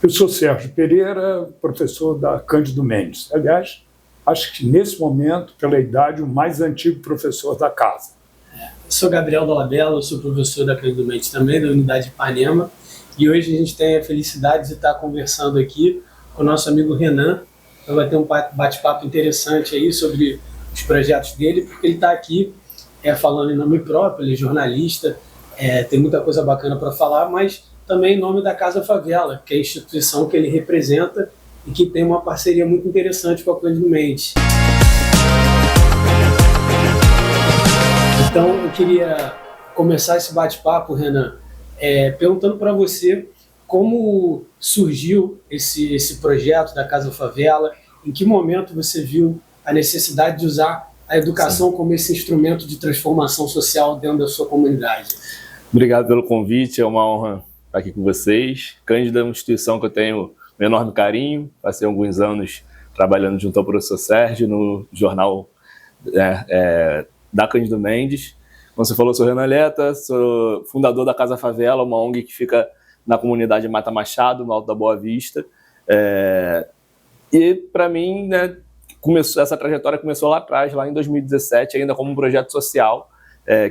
Eu sou Sérgio Pereira, professor da Cândido Mendes. Aliás, acho que nesse momento, pela idade, o mais antigo professor da casa. Eu sou Gabriel Dolabella, sou professor da Cândido Mendes também, da Unidade Ipanema, e hoje a gente tem a felicidade de estar conversando aqui com o nosso amigo Renan. Vai ter um bate-papo interessante aí sobre os projetos dele, porque ele está aqui falando em nome próprio, ele é jornalista, tem muita coisa bacana para falar, mas também em nome da Casa Favela, que é a instituição que ele representa e que tem uma parceria muito interessante com a Cândido Mendes. Então, eu queria começar esse bate-papo, Renan, perguntando para você como surgiu esse projeto da Casa Favela, em que momento você viu a necessidade de usar a educação como esse instrumento de transformação social dentro da sua comunidade. Obrigado pelo convite, é uma honra estar aqui com vocês. Cândido é uma instituição que eu tenho um enorme carinho, passei alguns anos trabalhando junto ao professor Sérgio no jornal da Cândido Mendes. Como você falou, sou Renan Leta, sou fundador da Casa Favela, uma ONG que fica na comunidade Mata Machado, no Alto da Boa Vista. E para mim, né, essa trajetória começou lá atrás, lá em 2017, ainda como um projeto social,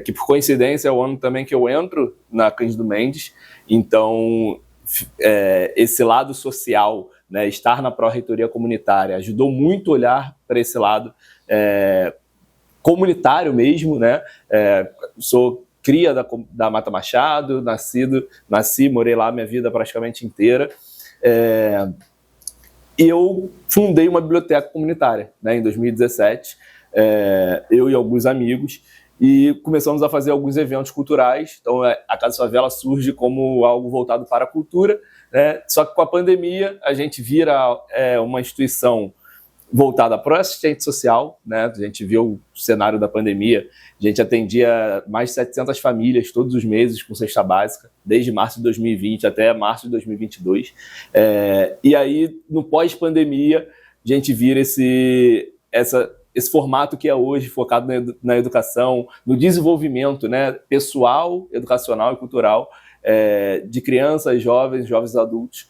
que por coincidência é o ano também que eu entro na Cândido Mendes. Então, esse lado social, né, estar na pró-reitoria comunitária, ajudou muito a olhar para esse lado comunitário mesmo, né? Sou cria da Mata Machado, nasci, morei lá minha vida praticamente inteira. E eu fundei uma biblioteca comunitária, né, em 2017, eu e alguns amigos, e começamos a fazer alguns eventos culturais. Então a Casa Favela surge como algo voltado para a cultura, né? Só que com a pandemia a gente vira uma instituição voltada para o assistente social, né? A gente viu o cenário da pandemia, a gente atendia mais de 700 famílias todos os meses com cesta básica, desde março de 2020 até março de 2022. E aí, no pós-pandemia, a gente vira esse formato que é hoje, focado na educação, no desenvolvimento, né, pessoal, educacional e cultural de crianças, jovens adultos,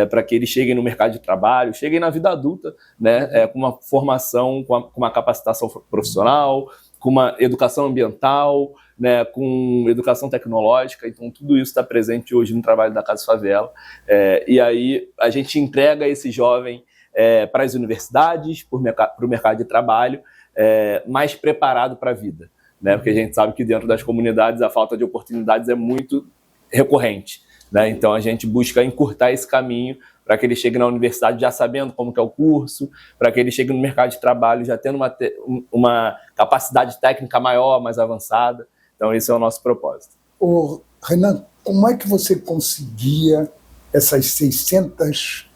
para que eles cheguem no mercado de trabalho, cheguem na vida adulta, né, com uma formação, com uma capacitação profissional, com uma educação ambiental, né, com educação tecnológica. Então tudo isso está presente hoje no trabalho da Casa Favela. E aí a gente entrega esse jovem para as universidades, para o mercado de trabalho, mais preparado para a vida, né? Porque a gente sabe que dentro das comunidades a falta de oportunidades é muito recorrente, né? Então a gente busca encurtar esse caminho para que ele chegue na universidade já sabendo como que é o curso, para que ele chegue no mercado de trabalho já tendo uma capacidade técnica maior, mais avançada. Então esse é o nosso propósito. Renan, como é que você conseguia essas 600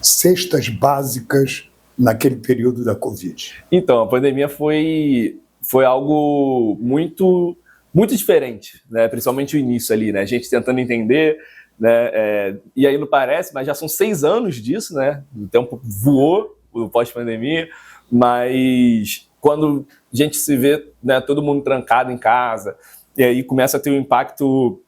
cestas básicas naquele período da Covid? Então, a pandemia foi algo muito, muito diferente, né? Principalmente o início ali, né? A gente tentando entender, né? E aí não parece, mas já são 6 anos disso, né? O tempo voou, o pós-pandemia, mas quando a gente se vê, né, todo mundo trancado em casa, e aí começa a ter um impacto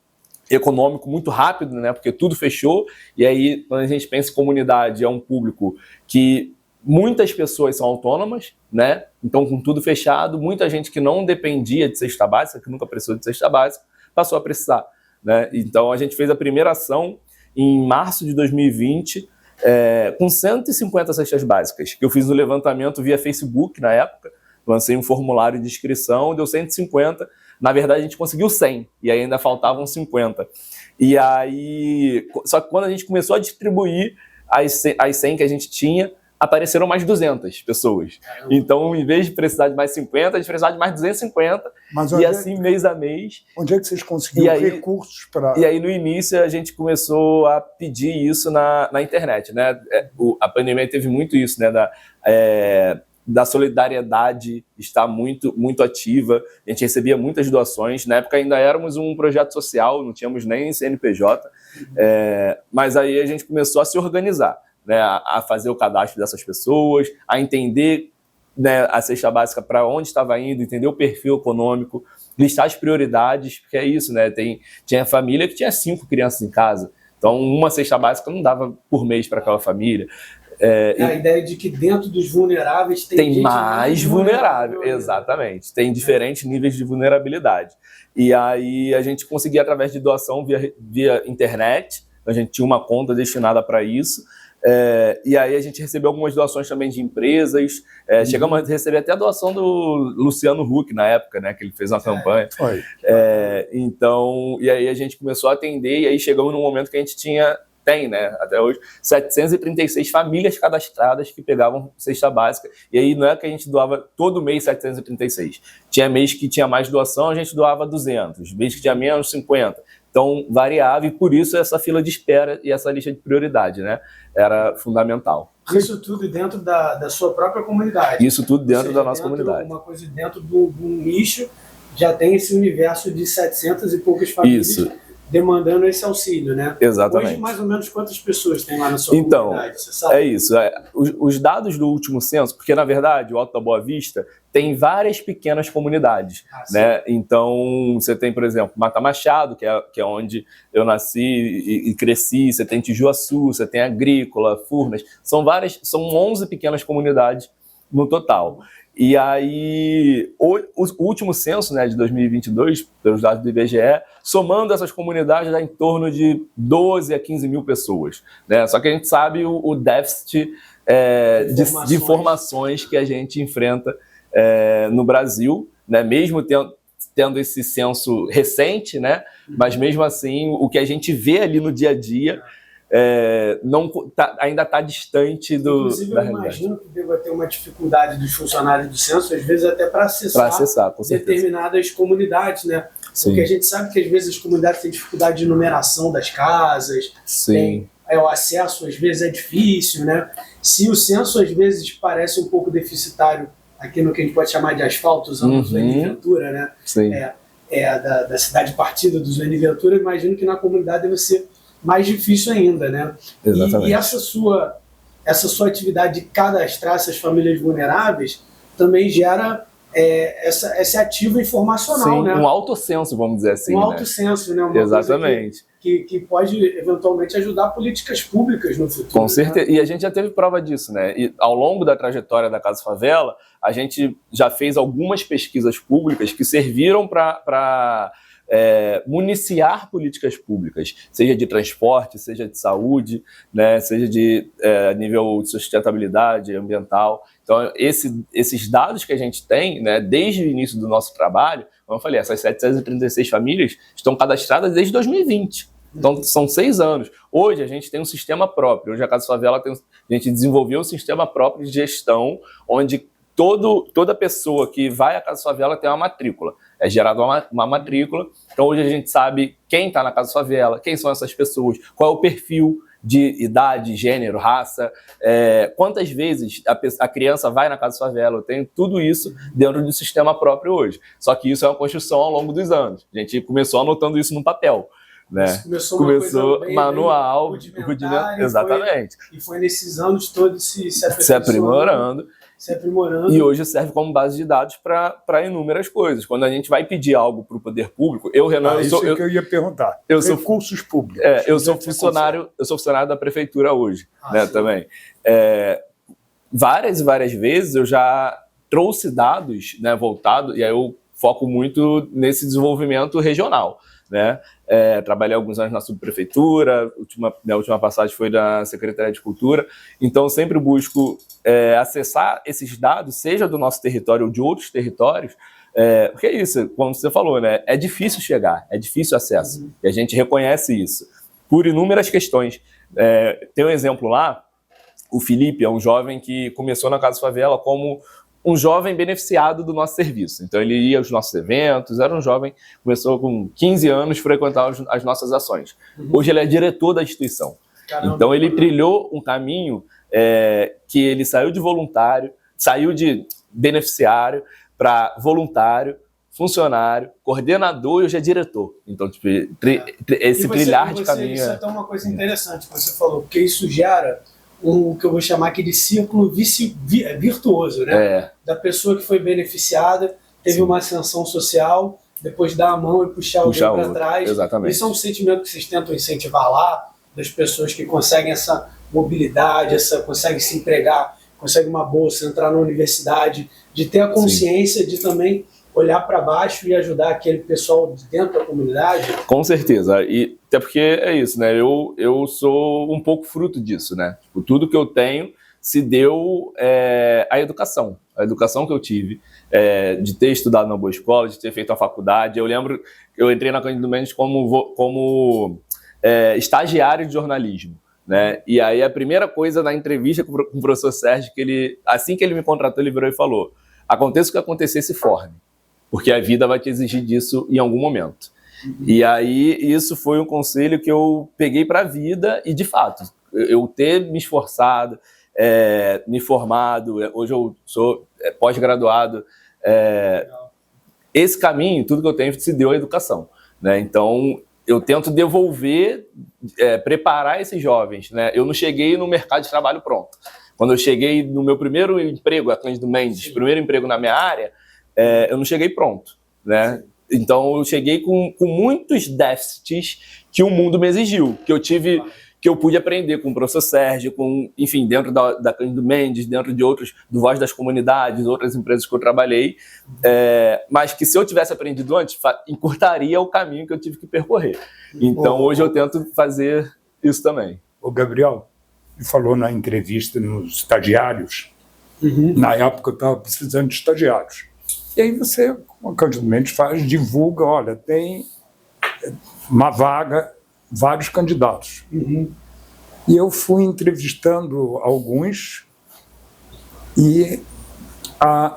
econômico muito rápido, né? Porque tudo fechou, e aí quando a gente pensa em comunidade, é um público que muitas pessoas são autônomas, né? Então com tudo fechado, muita gente que não dependia de cesta básica, que nunca precisou de cesta básica, passou a precisar, né? Então a gente fez a primeira ação em março de 2020, com 150 cestas básicas, que eu fiz um levantamento via Facebook na época, lancei um formulário de inscrição, deu 150. Na verdade, a gente conseguiu 100, e ainda faltavam 50. E aí, só que quando a gente começou a distribuir as 100 que a gente tinha, apareceram mais 200 pessoas. Então, em vez de precisar de mais 50, a gente precisava de mais 250, e assim, mês a mês. Onde é que vocês conseguiram recursos para... E aí, no início, a gente começou a pedir isso na internet, né? A pandemia teve muito isso, né? Da solidariedade está muito, muito ativa. A gente recebia muitas doações. Na época ainda éramos um projeto social, não tínhamos nem CNPJ, mas aí a gente começou a se organizar, né, a fazer o cadastro dessas pessoas, a entender, né, a cesta básica para onde estava indo, entender o perfil econômico, listar as prioridades, porque é isso, né? Tinha família que tinha 5 crianças em casa, Então, uma cesta básica não dava por mês para aquela família. A ideia de que dentro dos vulneráveis tem gente mais vulnerável, exatamente. Tem diferentes níveis de vulnerabilidade. E aí a gente conseguia, através de doação via internet, a gente tinha uma conta destinada para isso. E aí a gente recebeu algumas doações também de empresas. Chegamos a receber até a doação do Luciano Huck na época, né, que ele fez uma campanha. Então, e aí a gente começou a atender, e aí chegamos num momento que a gente tem, né, até hoje, 736 famílias cadastradas que pegavam cesta básica. E aí não é que a gente doava todo mês 736. Tinha mês que tinha mais doação, a gente doava 200. Mês que tinha menos, 50. Então, variava, e por isso essa fila de espera e essa lista de prioridade, né, era fundamental. Isso tudo dentro da sua própria comunidade. Isso tudo dentro da nossa comunidade. Uma coisa dentro do nicho, já tem esse universo de 700 e poucas famílias. Isso. Demandando esse auxílio, né? Exatamente. Hoje, mais ou menos, quantas pessoas tem lá na sua comunidade? Você sabe? É isso. Os dados do último censo, porque, na verdade, o Alto da Boa Vista tem várias pequenas comunidades, né? Então, você tem, por exemplo, Mata Machado, que é onde eu nasci e cresci, você tem Tijuaçu, você tem Agrícola, Furnas, são 11 pequenas comunidades no total. E aí, o último censo, né, de 2022, pelos dados do IBGE, somando essas comunidades, dá em torno de 12 a 15 mil pessoas, né? Só que a gente sabe o déficit de informações que a gente enfrenta no Brasil, né? Mesmo tendo esse censo recente, né? Mas mesmo assim, o que a gente vê ali no dia a dia ainda está distante Inclusive, eu imagino que deva ter uma dificuldade dos funcionários do censo, às vezes até para acessar determinadas comunidades, né? Sim. Porque a gente sabe que às vezes as comunidades têm dificuldade de numeração das casas, o acesso às vezes é difícil, né? Se o censo às vezes parece um pouco deficitário aqui no que a gente pode chamar de asfalto, usando o Zueni Ventura, né? Sim. Da cidade partida do Zueni Ventura, eu imagino que na comunidade deve ser mais difícil ainda, né? Exatamente. E essa sua atividade de cadastrar essas famílias vulneráveis também gera esse ativo informacional, né? Um autocenso, vamos dizer assim. Um autocenso, né? Uma Exatamente. Coisa que pode eventualmente ajudar políticas públicas no futuro. Com certeza. Né? E a gente já teve prova disso, né? E ao longo da trajetória da Casa Favela, a gente já fez algumas pesquisas públicas que serviram para municiar políticas públicas, seja de transporte, seja de saúde, né, seja de nível de sustentabilidade ambiental. Então, esses dados que a gente tem, né, desde o início do nosso trabalho, como eu falei, essas 736 famílias estão cadastradas desde 2020. Então, são 6 anos. Hoje, a gente tem um sistema próprio. Hoje, a Casa Favela a gente desenvolveu um sistema próprio de gestão, onde toda pessoa que vai à Casa Favela tem uma matrícula. É gerada uma matrícula. Então, hoje a gente sabe quem está na Casa Favela, quem são essas pessoas, qual é o perfil de idade, gênero, raça, quantas vezes a criança vai na Casa Favela. Eu tenho tudo isso dentro do sistema próprio hoje. Só que isso é uma construção ao longo dos anos. A gente começou anotando isso no papel. Né? Começou manual, rudimentar, exatamente. E foi nesses anos todos se aprimorando. E hoje serve como base de dados para inúmeras coisas. Quando a gente vai pedir algo para o poder público, Renan, isso que eu ia perguntar. Recursos públicos. Eu sou funcionário da prefeitura hoje, né, também. Várias e várias vezes eu já trouxe dados, né, voltado, e aí eu foco muito nesse desenvolvimento regional. Né? Trabalhei alguns anos na subprefeitura, minha última passagem foi na Secretaria de Cultura, então sempre busco acessar esses dados, seja do nosso território ou de outros territórios, porque é isso, como você falou, né? É difícil chegar, é difícil o acesso, e a gente reconhece isso, por inúmeras questões. Tem um exemplo lá, o Felipe é um jovem que começou na Casa Favela como um jovem beneficiado do nosso serviço. Então ele ia aos nossos eventos, era um jovem, começou com 15 anos, frequentar as nossas ações. Hoje ele é diretor da instituição. Caramba. Então ele trilhou um caminho que ele saiu de voluntário, saiu de beneficiário para voluntário, funcionário, coordenador e hoje é diretor. Então, tipo, esse trilhar de caminho... Isso é até uma coisa interessante que você falou, porque isso gera o que eu vou chamar aqui de círculo virtuoso, né? Da pessoa que foi beneficiada, teve uma ascensão social, depois dar a mão e puxar alguém para trás. Exatamente. Isso é um sentimento que vocês tentam incentivar lá, das pessoas que conseguem essa mobilidade, conseguem se empregar, conseguem uma bolsa, entrar na universidade, de ter a consciência de também olhar para baixo e ajudar aquele pessoal de dentro da comunidade? Com certeza, e até porque é isso, né? Eu sou um pouco fruto disso, né? Tipo, tudo que eu tenho se deu a educação que eu tive, de ter estudado numa boa escola, de ter feito a faculdade. Eu lembro que eu entrei na Cândido Mendes como estagiário de jornalismo, né? E aí a primeira coisa na entrevista com o professor Sérgio, que ele, assim que ele me contratou, ele virou e falou: aconteça o que acontecer, se forme, porque a vida vai te exigir disso em algum momento. E aí isso foi um conselho que eu peguei para a vida e, de fato, eu ter me esforçado, me formado, hoje eu sou pós-graduado, esse caminho, tudo que eu tenho se deu à educação, né? Então eu tento devolver, preparar esses jovens, né? Eu não cheguei no mercado de trabalho pronto. Quando eu cheguei no meu primeiro emprego, a Cândido Mendes, primeiro emprego na minha área, eu não cheguei pronto, né? Então eu cheguei com muitos déficits que o mundo me exigiu, que eu pude aprender com o professor Sérgio, enfim, dentro da Cândido Mendes, dentro de outros, do Voz das Comunidades, outras empresas que eu trabalhei, mas que se eu tivesse aprendido antes, encurtaria o caminho que eu tive que percorrer. Então hoje eu tento fazer isso também. O Gabriel falou na entrevista nos estagiários, na época eu estava precisando de estagiários. E aí você, como a Cândido Mendes faz, divulga, olha, tem uma vaga, vários candidatos. E eu fui entrevistando alguns e,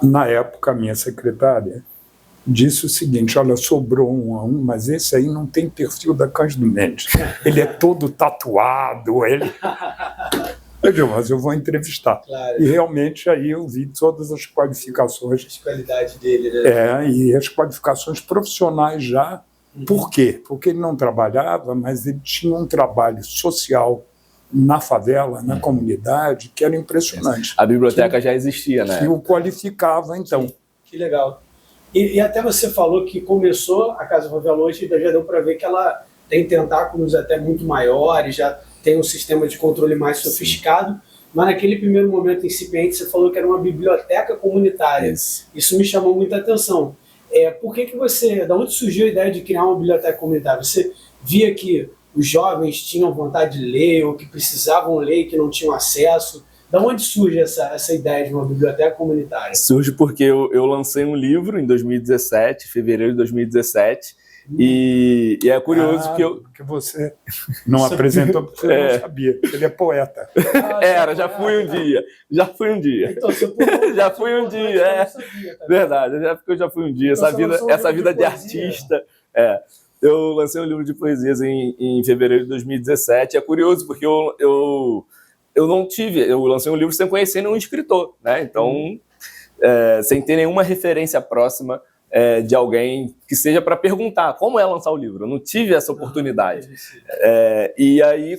na época, a minha secretária disse o seguinte: olha, sobrou 1 a 1, mas esse aí não tem perfil da Cândido Mendes. Ele é todo tatuado, Eu digo, mas eu vou entrevistar. Claro. E realmente aí eu vi todas as qualificações. A qualidade dele, né? E as qualificações profissionais já. Por quê? Porque ele não trabalhava, mas ele tinha um trabalho social na favela, na comunidade, que era impressionante. A biblioteca já existia, né? Que o qualificava, então. Sim, que legal. E até você falou que começou a Casa Favela hoje, já deu para ver que ela tem tentáculos até muito maiores, já tem um sistema de controle mais sofisticado, mas naquele primeiro momento incipiente você falou que era uma biblioteca comunitária. Isso me chamou muita atenção. Por que você, da onde surgiu a ideia de criar uma biblioteca comunitária? Você via que os jovens tinham vontade de ler, ou que precisavam ler e que não tinham acesso? Da onde surge essa ideia de uma biblioteca comunitária? Surge porque eu lancei um livro em 2017, fevereiro de 2017, e é curioso que você não apresentou porque você não sabia. Ele é poeta. Já fui um dia. Então, já fui um dia, sabia, tá? Verdade, eu já fui um dia. Então, essa vida de artista. Eu lancei um livro de poesias em fevereiro de 2017. É curioso porque eu lancei um livro sem conhecer nenhum escritor, né? Então, sem ter nenhuma referência próxima de alguém que seja para perguntar como é lançar o livro. Eu não tive essa oportunidade. E aí,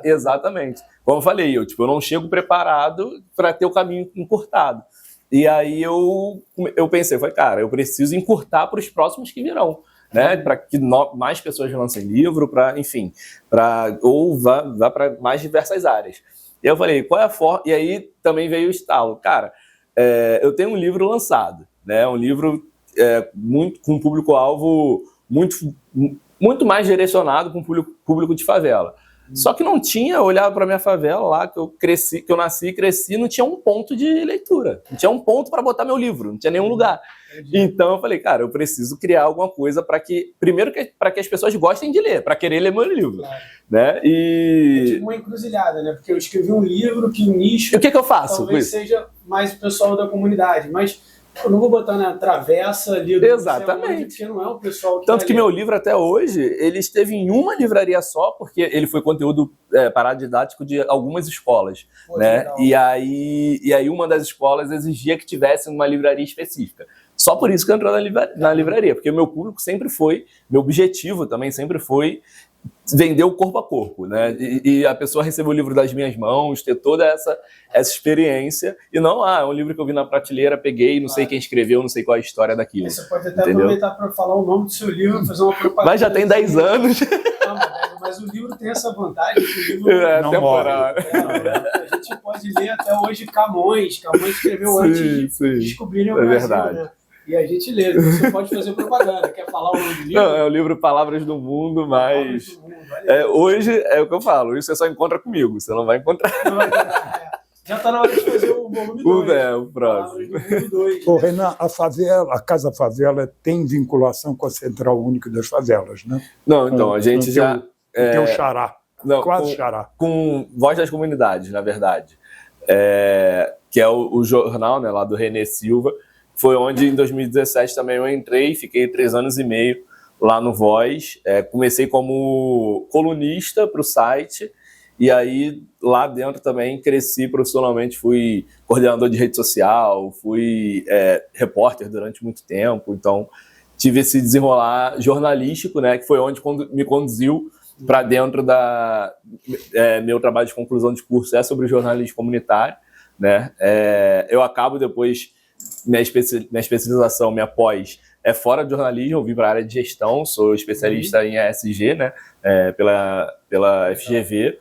exatamente. Como eu falei, eu não chego preparado para ter o caminho encurtado. E aí eu pensei, cara, eu preciso encurtar para os próximos que virão, né? Para que mais pessoas lancem livro, ou vá para mais diversas áreas. E eu falei, qual é a forma? E aí também veio o estalo. Cara, eu tenho um livro lançado, né? Um livro com um público-alvo muito mais direcionado com o público de favela. Só que não tinha, olhava para minha favela lá, que eu nasci e cresci, não tinha um ponto de leitura. Não tinha um ponto para botar meu livro, não tinha nenhum lugar. Então eu falei, cara, eu preciso criar alguma coisa primeiro para que as pessoas gostem de ler, para querer ler meu livro. Claro. Né? É tipo uma encruzilhada, né? Porque eu escrevi um livro que o nicho... E o que eu faço? Talvez seja mais o pessoal da comunidade, mas eu não vou botar na travessa ali do Exatamente. Porque não é o pessoal que tanto que meu livro até hoje, ele esteve em uma livraria só, porque ele foi conteúdo paradidático de algumas escolas. Pô, né? E aí uma das escolas exigia que tivesse uma livraria específica. Só por isso que eu entrou na livraria, porque o meu público sempre foi, meu objetivo também sempre foi vender o corpo a corpo, né? E a pessoa receber o livro das minhas mãos, ter toda essa experiência, e não, é um livro que eu vi na prateleira, peguei, não sei quem escreveu, não sei qual é a história daquilo. Você pode até aproveitar para falar o nome do seu livro, fazer uma propaganda. Mas já tem 10 anos. Não, mas Mas o livro tem essa vantagem que o livro não temporário. A gente pode ler até hoje Camões escreveu antes de descobrirem o Brasil, verdade. né? E a gente lê, você pode fazer propaganda. Quer falar o nome do livro? Não, é o livro Palavras do Mundo, mas hoje é o que eu falo, isso você só encontra comigo, você não vai encontrar. Não vai encontrar, Já está na hora de fazer o volume 2. O próximo. Ô, Renan, a Casa Favela tem vinculação com a Central Única das Favelas, né? Não, então, a gente já... Teu xará, não, quase xará. Com Voz das Comunidades, na verdade. Que é o jornal, né, lá do René Silva. Foi onde, em 2017, também eu entrei, fiquei 3 anos e meio lá no Voz. Comecei como colunista para o site, e aí lá dentro também cresci profissionalmente, fui coordenador de rede social, fui repórter durante muito tempo, então tive esse desenrolar jornalístico, né, que foi onde me conduziu para dentro da... meu trabalho de conclusão de curso é sobre jornalismo comunitário, né? Eu acabo depois... Minha especialização, minha pós, é fora de jornalismo, eu vim para a área de gestão, sou especialista em ESG, né, pela FGV,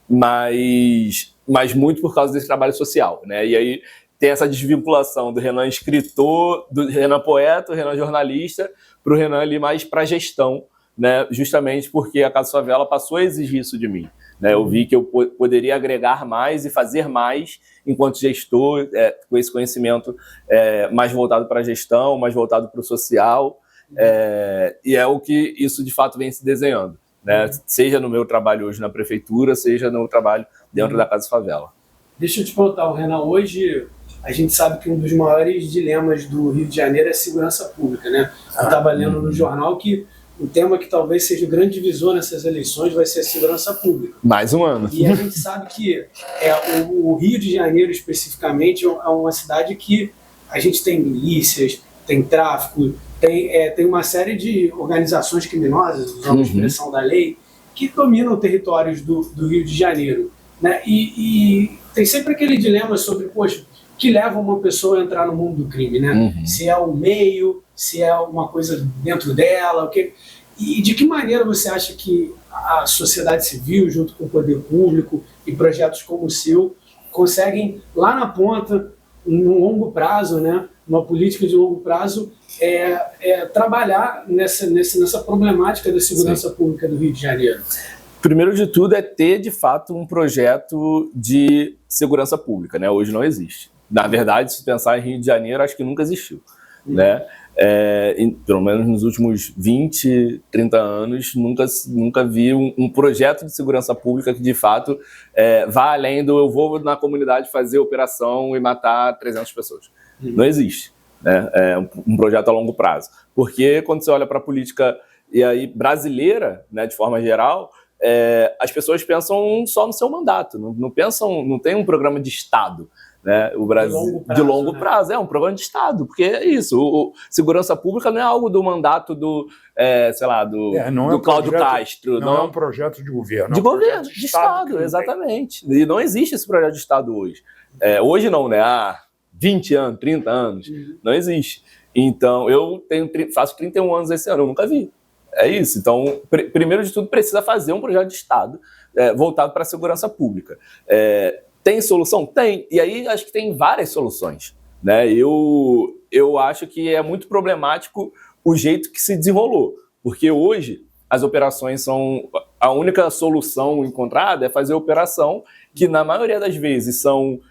mas muito por causa desse trabalho social, né, e aí tem essa desvinculação do Renan escritor, do Renan poeta, do Renan jornalista, para o Renan ali mais para gestão, né, justamente porque a Casa Favela passou a exigir isso de mim. Né, eu vi que eu poderia agregar mais e fazer mais enquanto gestor, com esse conhecimento mais voltado para a gestão, mais voltado para o social, e é o que isso de fato vem se desenhando, né, seja no meu trabalho hoje na prefeitura, seja no trabalho dentro da Casa Favela. Deixa eu te perguntar, Renan, hoje a gente sabe que um dos maiores dilemas do Rio de Janeiro é a segurança pública, né? Eu estava lendo no jornal que o tema que talvez seja o grande divisor nessas eleições vai ser a segurança pública. Mais um ano. E a gente sabe que o Rio de Janeiro, especificamente, é uma cidade que a gente tem milícias, tem tráfico, tem uma série de organizações criminosas, usando a expressão da lei, que dominam territórios do Rio de Janeiro. Né? E tem sempre aquele dilema sobre, poxa, que leva uma pessoa a entrar no mundo do crime, né? Se é o meio, se é uma coisa dentro dela, e de que maneira você acha que a sociedade civil, junto com o poder público e projetos como o seu, conseguem, lá na ponta, no longo prazo, né, uma política de longo prazo, trabalhar nessa problemática da segurança pública do Rio de Janeiro? Primeiro de tudo é ter, de fato, um projeto de segurança pública, né? Hoje não existe. Na verdade, se pensar em Rio de Janeiro, acho que nunca existiu, né? Pelo menos nos últimos 20, 30 anos, nunca vi um projeto de segurança pública que, de fato, vá além do eu vou na comunidade fazer operação e matar 300 pessoas. Não existe, né? Um projeto a longo prazo. Porque quando você olha para a política brasileira, né, de forma geral, as pessoas pensam só no seu mandato, não pensam, não tem um programa de Estado. Né? O Brasil de longo prazo, um programa de Estado, porque é isso, segurança pública não é algo do mandato do Cláudio Castro. Não é um projeto de governo. De governo, de Estado, exatamente. E não existe esse projeto de Estado hoje. Hoje não, né? Há 20 anos, 30 anos, não existe. Então, eu faço 31 anos esse ano, eu nunca vi. É isso. Então, primeiro de tudo, precisa fazer um projeto de Estado voltado para a segurança pública. Tem solução? Tem. E aí acho que tem várias soluções. Né? Eu acho que é muito problemático o jeito que se desenrolou. Porque hoje as operações são... A única solução encontrada é fazer operação que, na maioria das vezes, são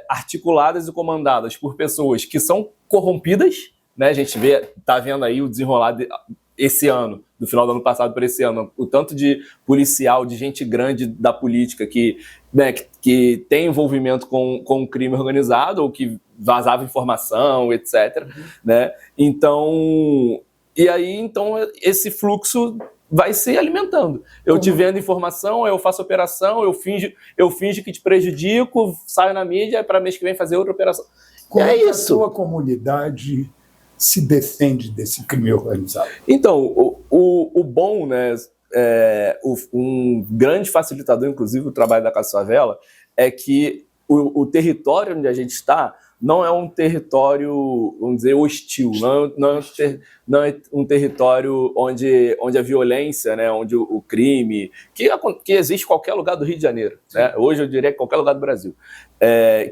articuladas e comandadas por pessoas que são corrompidas. Né? A gente está vendo aí o desenrolar esse ano, do final do ano passado para esse ano, o tanto de policial, de gente grande da política que tem envolvimento com o crime organizado ou que vazava informação, etc. Né? Então, esse fluxo vai se alimentando. Eu te vendo informação, eu faço operação, eu finjo que te prejudico, saio na mídia para mês que vem fazer outra operação. Como é isso? A sua comunidade se defende desse crime organizado? Então, o bom, né, um grande facilitador, inclusive, do trabalho da Casa Favela, é que o território onde a gente está não é um território, vamos dizer, hostil, não é um território onde a violência, né, onde o crime, que existe em qualquer lugar do Rio de Janeiro, né? Hoje eu diria que qualquer lugar do Brasil,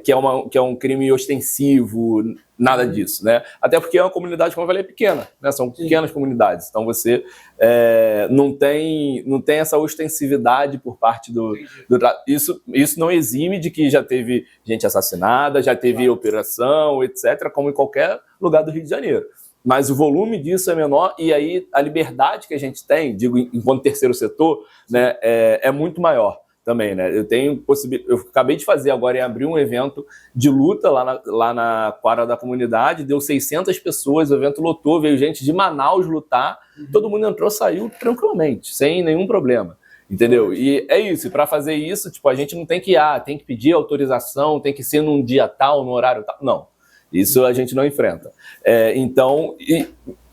que é um crime ostensivo, nada disso, né? Até porque é uma comunidade, como eu falei, pequena, né? São pequenas comunidades, então você não tem essa ostensividade por parte isso não exime de que já teve gente assassinada, já teve operação, etc., como em qualquer lugar do Rio de Janeiro. Mas o volume disso é menor e aí a liberdade que a gente tem, digo, enquanto terceiro setor, né, é muito maior também, né? Eu acabei de fazer agora em abril um evento de luta lá na quadra da comunidade, deu 600 pessoas, o evento lotou, veio gente de Manaus lutar, todo mundo entrou, saiu tranquilamente, sem nenhum problema. Entendeu? E é isso, e para fazer isso, tipo, a gente não tem que pedir autorização, tem que ser num dia tal, num horário tal, não. Isso a gente não enfrenta. Então,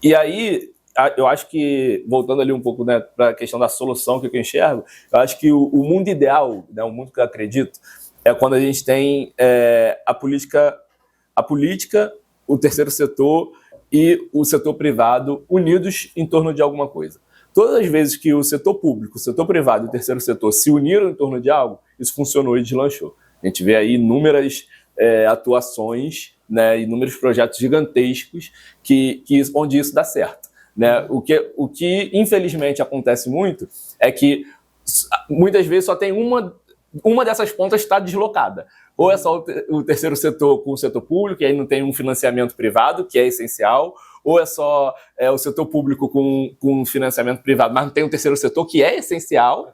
e aí, eu acho que, voltando ali um pouco, né, para a questão da solução que eu enxergo, eu acho que o mundo ideal, né, o mundo que eu acredito, é quando a gente tem a política, o terceiro setor e o setor privado unidos em torno de alguma coisa. Todas as vezes que o setor público, o setor privado e o terceiro setor se uniram em torno de algo, isso funcionou e deslanchou. A gente vê aí inúmeras atuações, né, inúmeros projetos gigantescos onde isso dá certo. Né? O que infelizmente acontece muito é que muitas vezes só tem uma dessas pontas está deslocada. Ou é só o terceiro setor com o setor público, e aí não tem um financiamento privado, que é essencial, ou é só o setor público com financiamento privado, mas não tem um terceiro setor, que é essencial.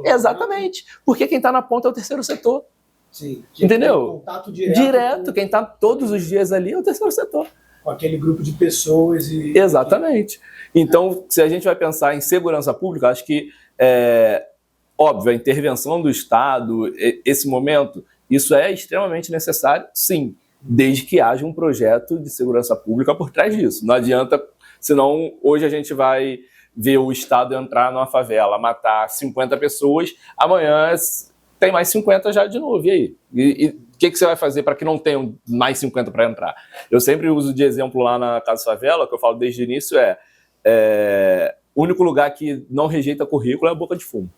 Exatamente. Porque quem está na ponta é o terceiro setor. Sim. Entendeu? Contato direto. Quem está todos os dias ali é o terceiro setor. Com aquele grupo de pessoas. Exatamente. Então, se a gente vai pensar em segurança pública, acho que, óbvio, a intervenção do Estado, esse momento, isso é extremamente necessário, sim, desde que haja um projeto de segurança pública por trás disso. Não adianta, senão hoje a gente vai ver o Estado entrar numa favela, matar 50 pessoas, amanhã tem mais 50 já de novo, e aí? E o que você vai fazer para que não tenham mais 50 para entrar? Eu sempre uso de exemplo lá na Casa Favela, que eu falo desde o início, o único lugar que não rejeita currículo é a Boca de Fumo.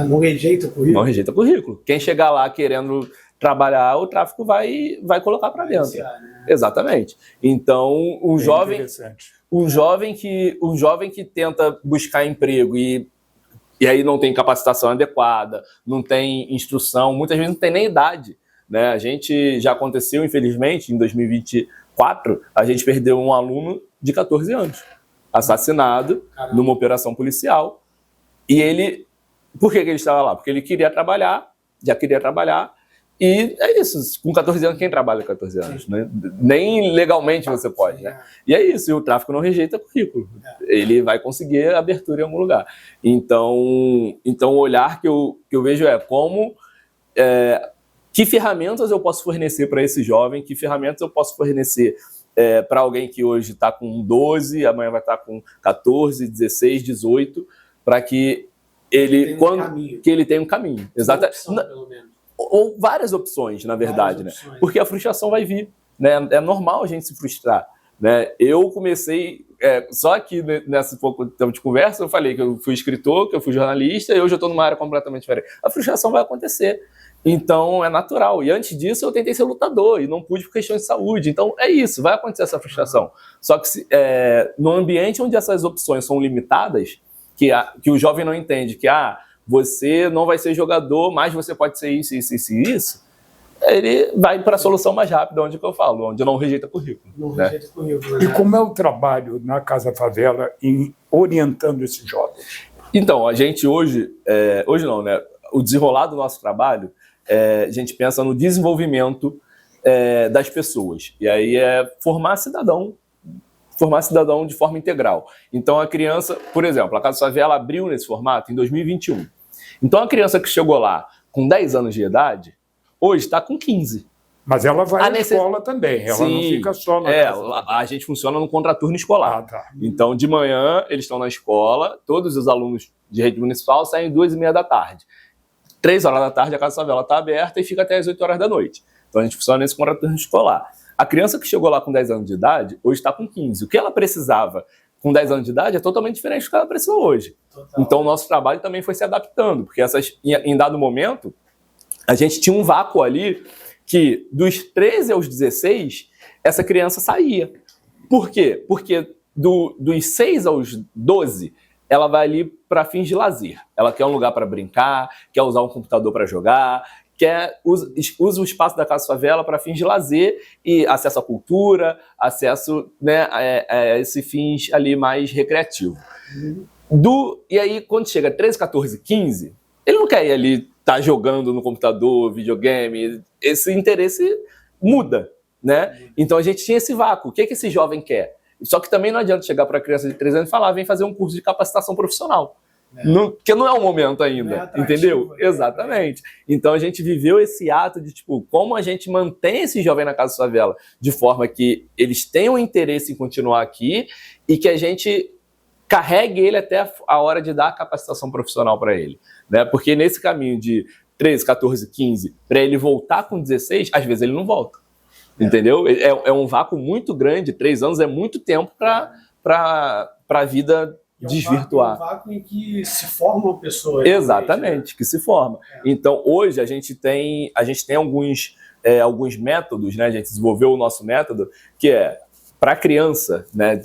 Não rejeita o currículo? Não rejeita currículo. Quem chegar lá querendo trabalhar, o tráfico vai colocar para dentro. Né? Exatamente. Então, um jovem que tenta buscar emprego e aí não tem capacitação adequada, não tem instrução, muitas vezes não tem nem idade. Né? A gente já aconteceu, infelizmente, em 2024, a gente perdeu um aluno de 14 anos, assassinado numa operação policial. E ele, por que ele estava lá? Porque ele queria trabalhar, já queria trabalhar, e é isso, com 14 anos, quem trabalha com 14 anos? Né? Nem legalmente você pode, né? E é isso, e o tráfico não rejeita currículo. Ele vai conseguir abertura em algum lugar. Então o olhar que eu vejo como que ferramentas eu posso fornecer para esse jovem, que ferramentas eu posso fornecer para alguém que hoje está com 12, amanhã vai estar com 14, 16, 18, para que ele tenha um caminho. Exato. Pelo menos. Ou várias opções, na verdade, né? Porque a frustração vai vir, né? É normal a gente se frustrar, né? Eu comecei, só aqui nesse pouco tempo de conversa, eu falei que eu fui escritor, que eu fui jornalista, e hoje eu estou numa área completamente diferente. A frustração vai acontecer, então é natural. E antes disso eu tentei ser lutador e não pude por questões de saúde. Então é isso, vai acontecer essa frustração. Só que no ambiente onde essas opções são limitadas, que o jovem não entende que você não vai ser jogador, mas você pode ser isso, isso, isso e isso, ele vai para a solução mais rápida, onde que eu falo, onde não rejeita currículo. Não rejeita currículo. E como é o trabalho na Casa Favela em orientando esses jovens? Então, a gente hoje não, né? O desenrolar do nosso trabalho, a gente pensa no desenvolvimento das pessoas. E aí formar cidadão de forma integral. Então a criança, por exemplo, a Casa Favela abriu nesse formato em 2021. Então a criança que chegou lá com 10 anos de idade, hoje está com 15. Mas ela vai à escola também, ela não fica só na casa. A gente funciona no contraturno escolar. Tá. Então de manhã eles estão na escola, todos os alunos de rede municipal saem 2h30 da tarde. 3 horas da tarde a Casa Favela está aberta e fica até as 8 horas da noite. Então a gente funciona nesse contraturno escolar. A criança que chegou lá com 10 anos de idade, hoje está com 15. O que ela precisava com 10 anos de idade é totalmente diferente do que ela precisa hoje. Total. Então o nosso trabalho também foi se adaptando, porque em dado momento, a gente tinha um vácuo ali que dos 13 aos 16, essa criança saía. Por quê? Porque dos 6 aos 12, ela vai ali para fins de lazer. Ela quer um lugar para brincar, quer usar um computador para jogar, usa o espaço da Casa Favela para fins de lazer e acesso à cultura, acesso, né, a esse fins ali mais recreativo. E aí, quando chega 13, 14, 15, ele não quer ir ali estar jogando no computador, videogame, esse interesse muda, né? Então a gente tinha esse vácuo. O que esse jovem quer? Só que também não adianta chegar para a criança de 13 anos e falar, vem fazer um curso de capacitação profissional. Porque não é o momento ainda, entendeu? Exatamente. Então a gente viveu esse ato de, tipo, como a gente mantém esse jovem na Casa Favela de forma que eles tenham interesse em continuar aqui e que a gente carregue ele até a hora de dar a capacitação profissional para ele, né? Porque nesse caminho de 13, 14, 15, para ele voltar com 16, às vezes ele não volta, entendeu? É um vácuo muito grande, 3 anos é muito tempo para a vida desvirtuar. É um vácuo em que se forma uma pessoa. Exatamente, né? Que se forma. Então, hoje, a gente tem alguns métodos, né? A gente desenvolveu o nosso método, que é para a criança, né?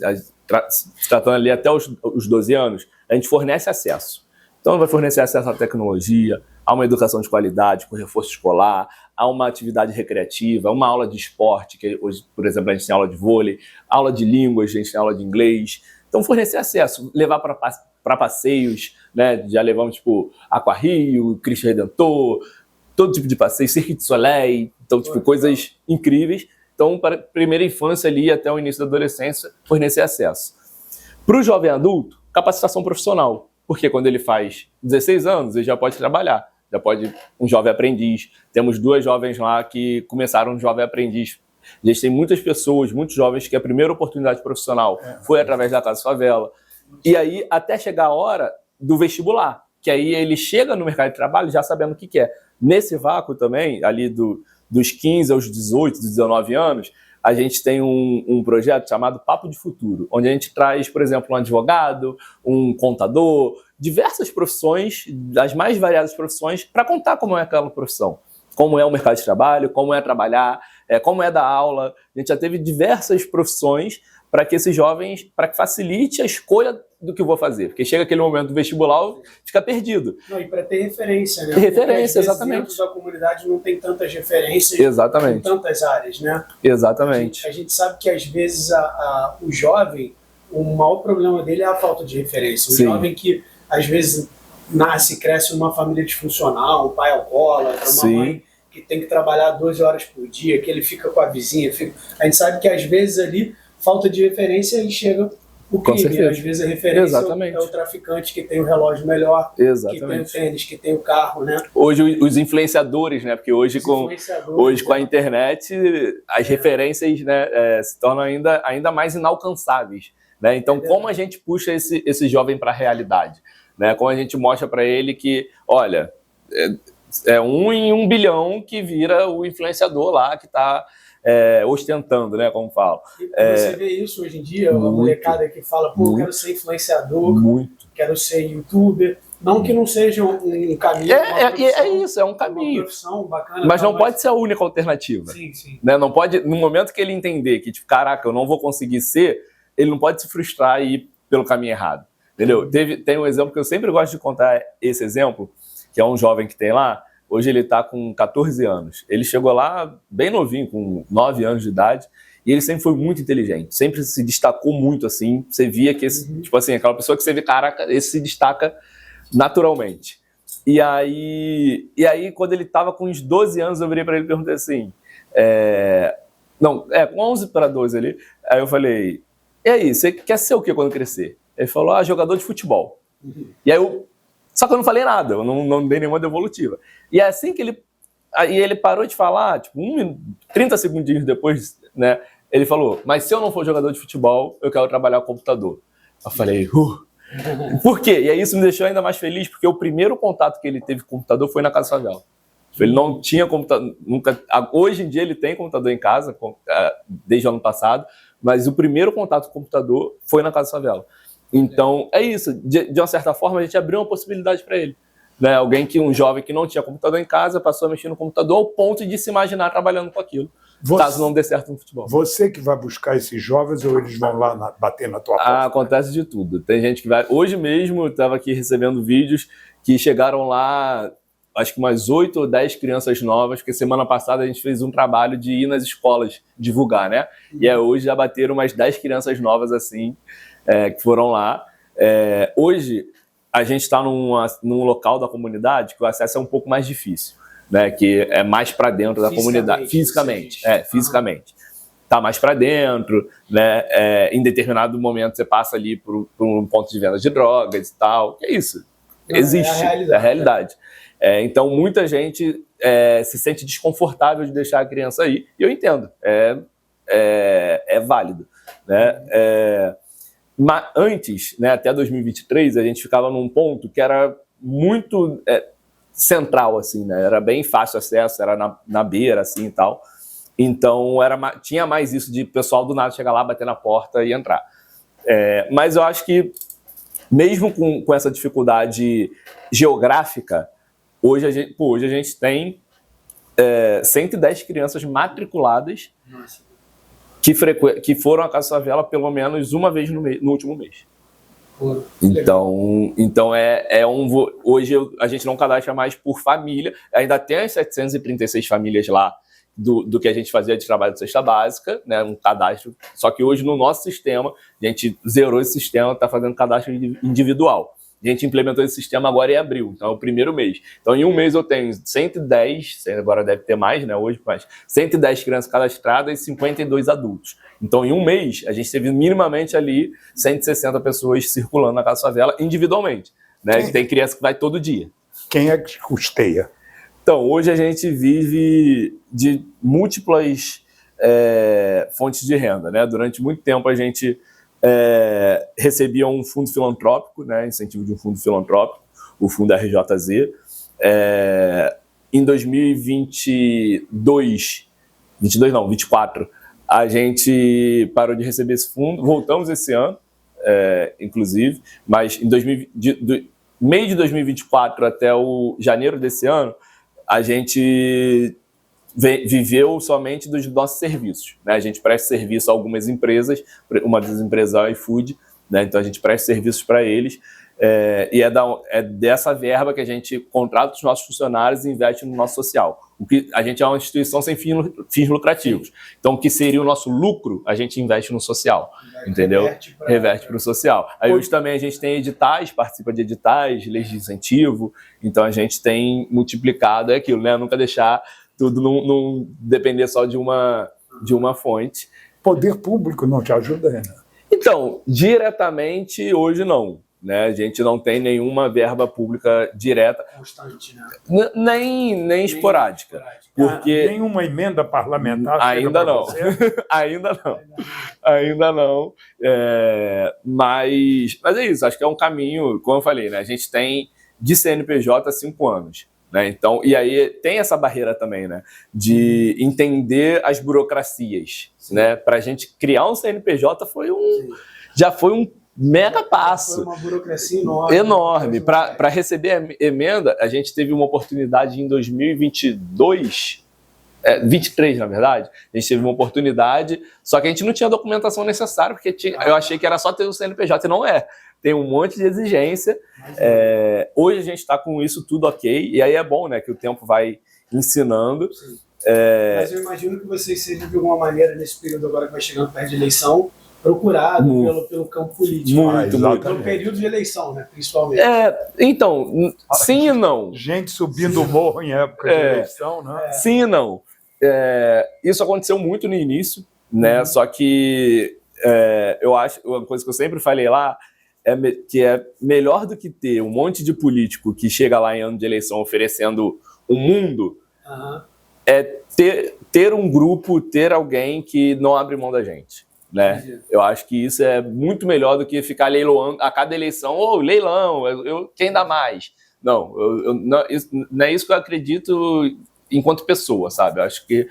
Tratando ali até os 12 anos, a gente fornece acesso. Então, vai fornecer acesso à tecnologia, a uma educação de qualidade, com reforço escolar, a uma atividade recreativa, uma aula de esporte, que hoje, por exemplo, a gente tem aula de vôlei, aula de línguas, a gente tem aula de inglês. Então, fornecer acesso, levar para passeios, né? Já levamos, tipo, Aquarrio, Cristo Redentor, todo tipo de passeio, Cirque du Soleil, então, tipo, coisas incríveis. Então, para a primeira infância ali até o início da adolescência, fornecer acesso. Para o jovem adulto, capacitação profissional, porque quando ele faz 16 anos, ele já pode trabalhar, já pode um jovem aprendiz. Temos 2 jovens lá que começaram um jovem aprendiz. A gente tem muitas pessoas, muitos jovens que a primeira oportunidade profissional foi através da Casa Favela. E aí, até chegar a hora do vestibular, que aí ele chega no mercado de trabalho já sabendo o que quer. Nesse vácuo também, ali dos 15 aos 18, dos 19 anos, a gente tem um projeto chamado Papo de Futuro, onde a gente traz, por exemplo, um advogado, um contador, diversas profissões, das mais variadas profissões, para contar como é aquela profissão. Como é o mercado de trabalho, como é trabalhar, como é dar aula. A gente já teve diversas profissões para que esses jovens, para que facilite a escolha do que eu vou fazer. Porque chega aquele momento do vestibular, fica perdido. Não, e para ter referência, né? Referência, exatamente. Dentro da comunidade não tem tantas referências exatamente. em tantas áreas, né? Exatamente. A gente sabe que às vezes o jovem, o maior problema dele é a falta de referência. O jovem que às vezes nasce e cresce numa família disfuncional, um pai alcoólatra, uma mãe que tem que trabalhar 12 horas por dia, que ele fica com a vizinha. A gente sabe que às vezes ali, falta de referência, ele chega o crime. Às vezes a referência é o traficante que tem o relógio melhor, que tem o tênis, que tem o carro, né? Hoje os influenciadores, né? Porque hoje com a internet as referências, né, se tornam ainda mais inalcançáveis, né? Então, como a gente puxa esse jovem para a realidade? Né? Como a gente mostra para ele que, olha, é 1 em 1 bilhão que vira o influenciador lá que está ostentando, né? Como falo. Você vê isso hoje em dia, a molecada que fala, pô, quero ser influenciador, quero ser youtuber. Não que não seja um caminho. Isso, é um caminho. Uma profissão bacana. Mas não pode ser a única alternativa. Sim, sim. Né? Não pode, no momento que ele entender que, tipo, caraca, eu não vou conseguir ser, ele não pode se frustrar e ir pelo caminho errado. Entendeu? Tem um exemplo que eu sempre gosto de contar, esse exemplo, que é um jovem que tem lá. Hoje ele está com 14 anos. Ele chegou lá bem novinho, com 9 anos de idade, e ele sempre foi muito inteligente, sempre se destacou muito, assim. Você via que, tipo assim, aquela pessoa que você vê, caraca, esse se destaca naturalmente. E aí quando ele estava com uns 12 anos, eu virei para ele e perguntei assim, com 11 para 12 ali, aí eu falei, e aí, você quer ser o que quando crescer? Ele falou, jogador de futebol. E aí só que eu não falei nada, eu não dei nenhuma devolutiva. E é assim que ele parou de falar, tipo, 30 segundinhos depois, né, ele falou, mas se eu não for jogador de futebol, eu quero trabalhar com computador. Eu falei, Por quê? E aí isso me deixou ainda mais feliz, porque o primeiro contato que ele teve com o computador foi na Casa Favela. Ele não tinha computador, nunca. Hoje em dia ele tem computador em casa, desde o ano passado, mas o primeiro contato com o computador foi na Casa Favela. Então, é isso. De uma certa forma, a gente abriu uma possibilidade para ele. Né? Um jovem que não tinha computador em casa, passou a mexer no computador ao ponto de se imaginar trabalhando com aquilo, caso não dê certo no futebol. Você que vai buscar esses jovens ou eles vão lá bater na tua porta? Acontece de tudo. Tem gente que vai... Hoje mesmo, eu estava aqui recebendo vídeos que chegaram lá, acho que umas 8 ou 10 crianças novas, porque semana passada a gente fez um trabalho de ir nas escolas divulgar, né? E hoje já bateram umas 10 crianças novas assim, que foram lá. Hoje a gente está num local da comunidade que o acesso é um pouco mais difícil, né? Que é mais para dentro da comunidade, fisicamente. Fisicamente. Tá mais para dentro, né? Em determinado momento você passa ali por um ponto de venda de drogas e tal. Que é isso? Existe, é a realidade. Então muita gente se sente desconfortável de deixar a criança aí, e eu entendo, é válido, né? Mas antes, né, até 2023, a gente ficava num ponto que era muito central, assim, né? Era bem fácil acesso, era na beira, assim, e tal. Então, tinha mais isso de pessoal do nada chegar lá, bater na porta e entrar. Mas eu acho que, mesmo com essa dificuldade geográfica, hoje a gente tem 110 crianças matriculadas. Nossa. Que foram à Casa Favela pelo menos uma vez no último mês. Então hoje a gente não cadastra mais por família, ainda tem as 736 famílias lá do que a gente fazia de trabalho de cesta básica, né, um cadastro, só que hoje no nosso sistema, a gente zerou esse sistema, está fazendo cadastro individual. A gente implementou esse sistema agora em abril, então é o primeiro mês. Então, em um mês eu tenho 110, agora deve ter mais, né, hoje, mas 110 crianças cadastradas e 52 adultos. Então, em um mês, a gente teve minimamente ali 160 pessoas circulando na Casa Favela individualmente, né? Tem criança que vai todo dia. Quem é que custeia? Então, hoje a gente vive de múltiplas fontes de renda, né? Durante muito tempo a gente recebia um fundo filantrópico, né, incentivo de um fundo filantrópico, o fundo RJZ. Em 2024, a gente parou de receber esse fundo, voltamos esse ano, inclusive, mas do meio de 2024 até o janeiro desse ano, a gente viveu somente dos nossos serviços, né? A gente presta serviço a algumas empresas, uma das empresas é o iFood, né? Então a gente presta serviços para eles, e é dessa verba que a gente contrata os nossos funcionários e investe no nosso social. A gente é uma instituição sem fins lucrativos, então o que seria o nosso lucro, a gente investe no social, entendeu? Reverte para o social. Aí hoje também a gente tem editais, participa de editais, leis de incentivo, então a gente tem multiplicado aquilo, né? Nunca deixar tudo não depender só de uma fonte. Poder público não te ajuda, Renan? Então, diretamente, hoje não. Né? A gente não tem nenhuma verba pública direta. Constante, né? Nem esporádica. Porque... Nenhuma emenda parlamentar? Ainda não. Ainda não. Mas é isso, acho que é um caminho, como eu falei, né? A gente tem de CNPJ há 5 anos. Né? Então, e aí tem essa barreira também, né? De entender as burocracias. Né? Para a gente criar um CNPJ já foi um mega passo. Foi uma burocracia enorme. Para receber a emenda, a gente teve uma oportunidade em 2022, 23 na verdade, a gente teve uma oportunidade, só que a gente não tinha a documentação necessária, porque eu achei que era só ter o CNPJ, e não é. Tem um monte de exigência. Hoje a gente está com isso tudo ok, e aí é bom, né, que o tempo vai ensinando. Mas eu imagino que vocês sejam, de alguma maneira, nesse período agora que vai chegando perto de eleição, procurado pelo campo político. Muito. Pelo período de eleição, né, principalmente. Então, sim e não. Gente subindo o morro em época de eleição, né? Sim e não. Isso aconteceu muito no início, né? Só que eu acho, uma coisa que eu sempre falei lá, que é melhor do que ter um monte de político que chega lá em ano de eleição oferecendo o mundo, ter um grupo, ter alguém que não abre mão da gente. Né? Eu acho que isso é muito melhor do que ficar leiloando a cada eleição, leilão, quem dá mais? Não, não é isso que eu acredito enquanto pessoa, sabe? Eu acho que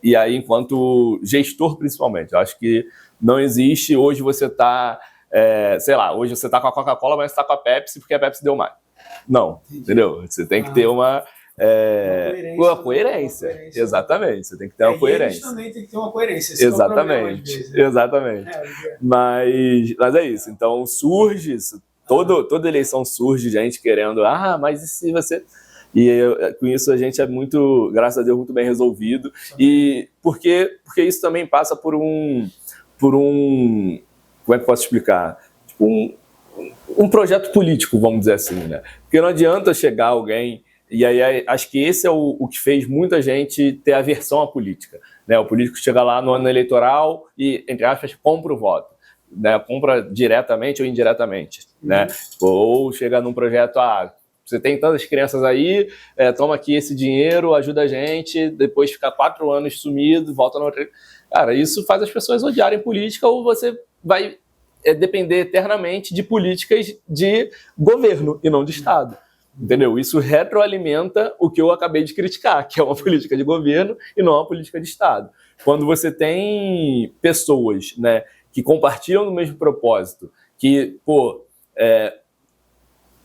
e aí enquanto gestor principalmente, eu acho que não existe hoje você tá sei lá, hoje você tá com a Coca-Cola, mas você tá com a Pepsi porque a Pepsi deu mais. Não, entendeu? Você tem que ter uma coerência. Exatamente, você tem que ter uma coerência. Também tem que ter uma coerência. Exatamente, exatamente. Mas é isso. Então surge isso. Toda eleição surge gente querendo, mas e se você... E com isso a gente é muito, graças a Deus, muito bem resolvido. E porque isso também passa por um como é que eu posso explicar? Tipo um projeto político, vamos dizer assim, né? Porque não adianta chegar alguém... E aí acho que esse é o que fez muita gente ter aversão à política, né? O político chega lá no ano eleitoral e, entre aspas, compra o voto, né? Compra diretamente ou indiretamente, né? Ou chega num projeto, você tem tantas crianças aí, toma aqui esse dinheiro, ajuda a gente, depois fica 4 anos sumido, volta na outra... Cara, isso faz as pessoas odiarem política, ou você vai depender eternamente de políticas de governo e não de Estado. Entendeu? Isso retroalimenta o que eu acabei de criticar, que é uma política de governo e não uma política de Estado. Quando você tem pessoas, né, que compartilham do mesmo propósito, que,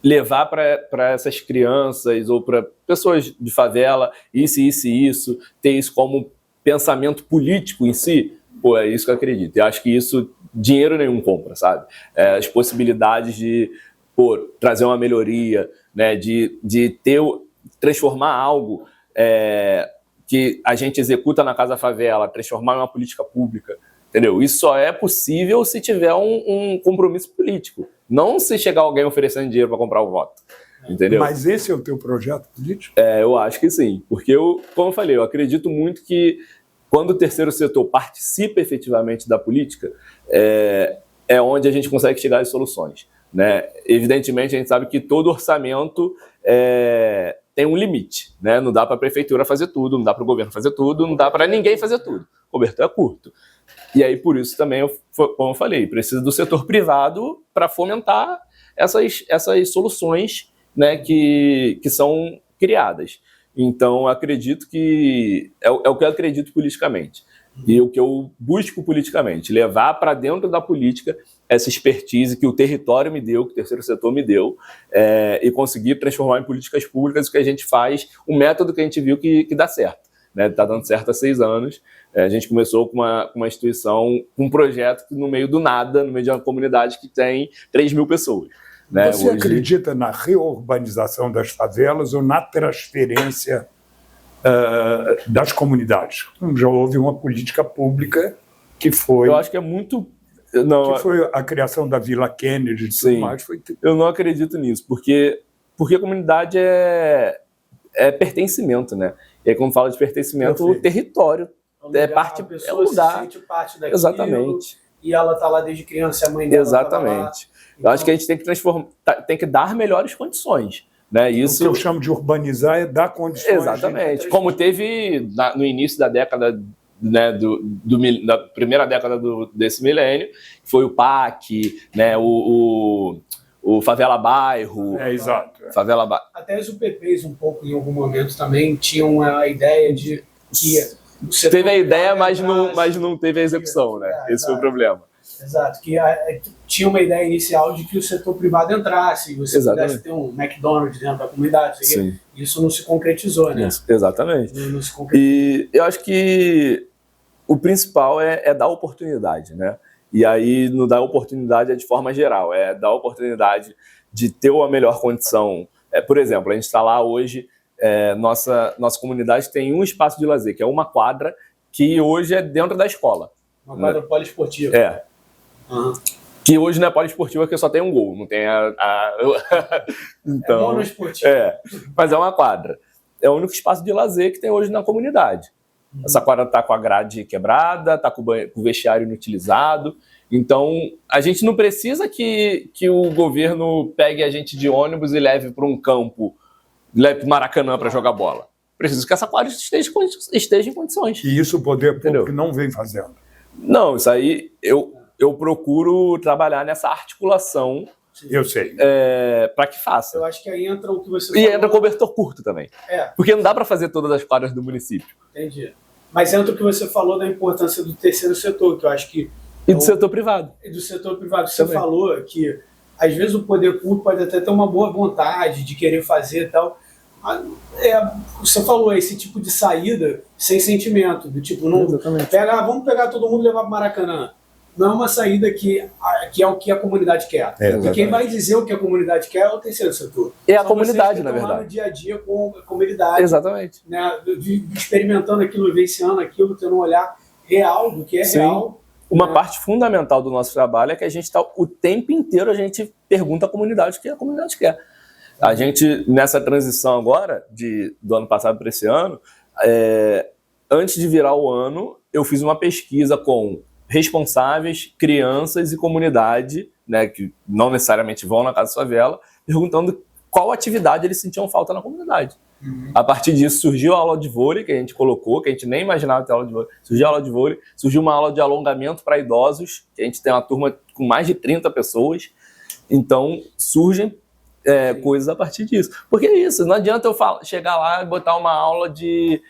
levar para essas crianças ou para pessoas de favela isso, ter isso como pensamento político em si, é isso que eu acredito. Eu acho que isso dinheiro nenhum compra, sabe? As possibilidades de trazer uma melhoria, né, de transformar algo que a gente executa na Casa Favela, transformar em uma política pública, entendeu? Isso só é possível se tiver um compromisso político, não se chegar alguém oferecendo dinheiro para comprar o voto, entendeu? Mas esse é o teu projeto político? Eu acho que sim, porque como eu falei, eu acredito muito que quando o terceiro setor participa efetivamente da política, é onde a gente consegue chegar às soluções, né? Evidentemente, a gente sabe que todo orçamento tem um limite, né? Não dá para a prefeitura fazer tudo, não dá para o governo fazer tudo, não dá para ninguém fazer tudo. O cobertor é curto. E aí, por isso também, como eu falei, precisa do setor privado para fomentar essas soluções, né, que são criadas. Então, acredito que é o que eu acredito politicamente. E o que eu busco politicamente, levar para dentro da política essa expertise que o território me deu, que o terceiro setor me deu, e conseguir transformar em políticas públicas o que a gente faz, o método que a gente viu que dá certo. Está dando certo há 6 anos. A gente começou com uma instituição, um projeto que no meio do nada, no meio de uma comunidade que tem 3.000 pessoas. Né? Você acredita na reurbanização das favelas ou na transferência das comunidades? Já houve uma política pública que foi... Eu acho que é muito... que foi a criação da Vila Kennedy e tudo mais. Eu não acredito nisso, porque a comunidade é pertencimento, né? E aí, quando fala de pertencimento, o território é o lugar. Se sente parte daquilo, exatamente. E ela está lá desde criança, a mãe dela exatamente. Eu acho que a gente tem que tem que dar melhores condições. Né? Isso... O que eu chamo de urbanizar é dar condições. Exatamente. Como teve no início da década, né, da primeira década desse milênio, foi o PAC, né, o Favela Bairro. Exato. Favela Até os UPPs, um pouco, em algum momento, também tinham a ideia de que... Teve a ideia, mas não teve a execução, né? Esse foi o problema. Exato, que tinha uma ideia inicial de que o setor privado entrasse, e você pudesse ter um McDonald's dentro da comunidade. Isso não se concretizou, né? Exatamente. Não se concretizou. E eu acho que o principal é dar oportunidade, né? E aí, não dar oportunidade é de forma geral, é dar oportunidade de ter uma melhor condição. Por exemplo, a gente está lá hoje, nossa comunidade tem um espaço de lazer, que é uma quadra, que hoje é dentro da escola. Uma quadra poliesportiva. Que hoje não é poliesportiva, porque só tem um gol, não tem então, é monoesportiva. Mas é uma quadra. É o único espaço de lazer que tem hoje na comunidade. Essa quadra está com a grade quebrada, está com o vestiário inutilizado. Então, a gente não precisa que o governo pegue a gente de ônibus e leve para um campo, leve para o Maracanã para jogar bola. Precisa que essa quadra esteja em condições. E isso o poder público não vem fazendo? Não, isso aí eu procuro trabalhar nessa articulação Eu sei. Para que faça. Eu acho que aí entra o que você E falou. entra cobertor curto também. Porque não dá para fazer todas as quadras do município. Entendi. Mas entra o que você falou da importância do terceiro setor, que eu acho que... E do setor privado. E do setor privado. Você falou que, às vezes, o poder público pode até ter uma boa vontade de querer fazer e tal. Você falou esse tipo de saída sem sentimento, do tipo, não vamos pegar todo mundo e levar para o Maracanã. Não é uma saída que é o que a comunidade quer. E quem vai dizer o que a comunidade quer é o terceiro setor. É a comunidade, na verdade. No dia a dia com a comunidade. Exatamente. Né, experimentando aquilo, vivenciando aquilo, tendo um olhar real do que é real. Uma parte fundamental do nosso trabalho é que a gente está o tempo inteiro, a gente pergunta à comunidade o que a comunidade quer. A gente, nessa transição agora, do ano passado para esse ano, antes de virar o ano, eu fiz uma pesquisa com responsáveis, crianças e comunidade, né, que não necessariamente vão na Casa Favela, perguntando qual atividade eles sentiam falta na comunidade. A partir disso surgiu a aula de vôlei, que a gente colocou, que a gente nem imaginava ter aula de vôlei. Surgiu a aula de vôlei, surgiu uma aula de alongamento para idosos, que a gente tem uma turma com mais de 30 pessoas. Então, surgem coisas a partir disso. Porque é isso, não adianta eu chegar lá e botar uma aula de,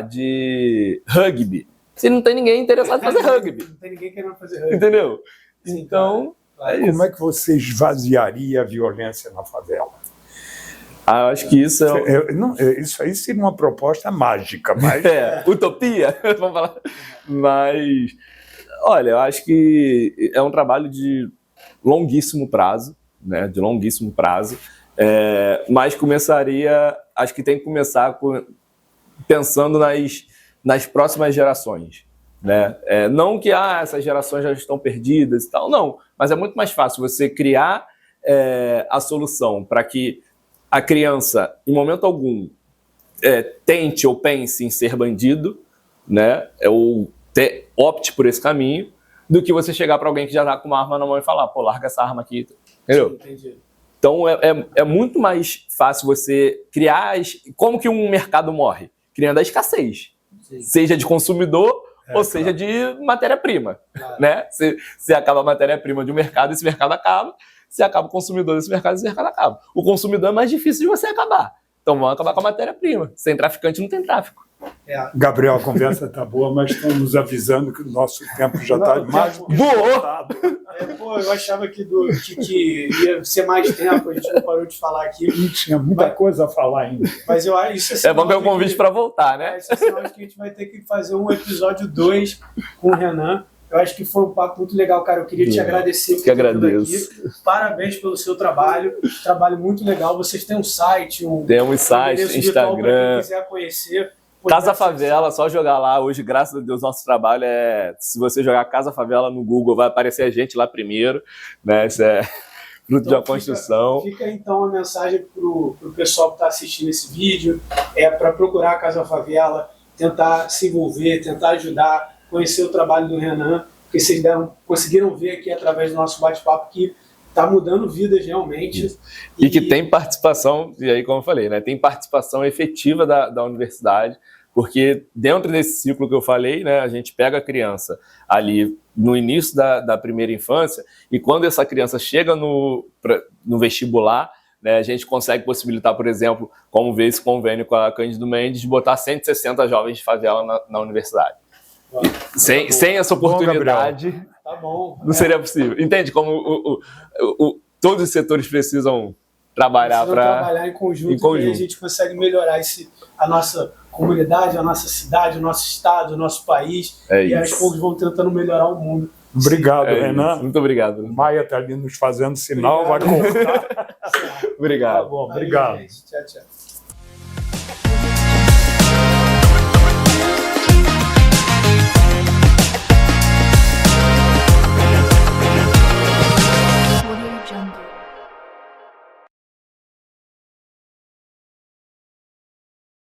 de rugby, se não tem ninguém interessado em fazer rugby. Não tem ninguém querendo fazer rugby. Entendeu? Sim, então, claro. Como é que você esvaziaria a violência na favela? Eu acho que isso isso aí seria uma proposta mágica, mas... utopia, vamos falar. Mas, olha, eu acho que é um trabalho de longuíssimo prazo, né? De longuíssimo prazo, mas acho que tem que começar pensando nas próximas gerações, né? Não que essas gerações já estão perdidas e tal, não, mas é muito mais fácil você criar a solução para que a criança, em momento algum, tente ou pense em ser bandido, né? Ou opte por esse caminho, do que você chegar para alguém que já está com uma arma na mão e falar, pô, larga essa arma aqui. Entendeu? Entendi. Então, é muito mais fácil você criar... Como que um mercado morre? Criando a escassez. Sim. Seja de consumidor ou seja de matéria-prima. Claro. Né? Se acaba a matéria-prima de um mercado, esse mercado acaba. Se acaba o consumidor desse mercado, esse mercado acaba. O consumidor é mais difícil de você acabar. Então vamos acabar com a matéria-prima. Sem traficante não tem tráfico. Gabriel, a conversa está boa, mas estão nos avisando que o nosso tempo já está mais voado. Eu achava que ia ser mais tempo, a gente não parou de falar aqui. Tinha muita coisa a falar ainda. Mas eu acho isso vamos ver o convite para voltar, né? Isso é sinal de que a gente vai ter que fazer um episódio 2 com o Renan. Eu acho que foi um papo muito legal, cara. Eu queria te agradecer por ter vindo aqui. Parabéns pelo seu trabalho. Trabalho muito legal. Vocês têm um site, temos site, Instagram. Para quem quiser conhecer. Casa Favela, só jogar lá. Hoje, graças a Deus, nosso trabalho se você jogar Casa Favela no Google, vai aparecer a gente lá primeiro, né? Isso é fruto de uma construção. Fica então a mensagem pro pessoal que está assistindo esse vídeo, para procurar a Casa Favela, tentar se envolver, tentar ajudar, conhecer o trabalho do Renan, porque vocês conseguiram ver aqui através do nosso bate-papo que está mudando vidas realmente. E que tem participação, e aí como eu falei, né, tem participação efetiva da universidade, porque dentro desse ciclo que eu falei, né, a gente pega a criança ali no início da primeira infância, e quando essa criança chega no vestibular, né, a gente consegue possibilitar, por exemplo, como ver esse convênio com a Cândido Mendes, de botar 160 jovens de favela na universidade. Sem essa oportunidade, tá bom, não seria possível. Entende como todos os setores precisam trabalhar em conjunto. E a gente consegue melhorar a nossa comunidade, a nossa cidade, o nosso estado, o nosso país. E aos poucos vão tentando melhorar o mundo. Obrigado, Renan. Muito obrigado. Maia está ali nos fazendo sinal, vai contar. Obrigado. Tá bom, obrigado. Tchau, tchau.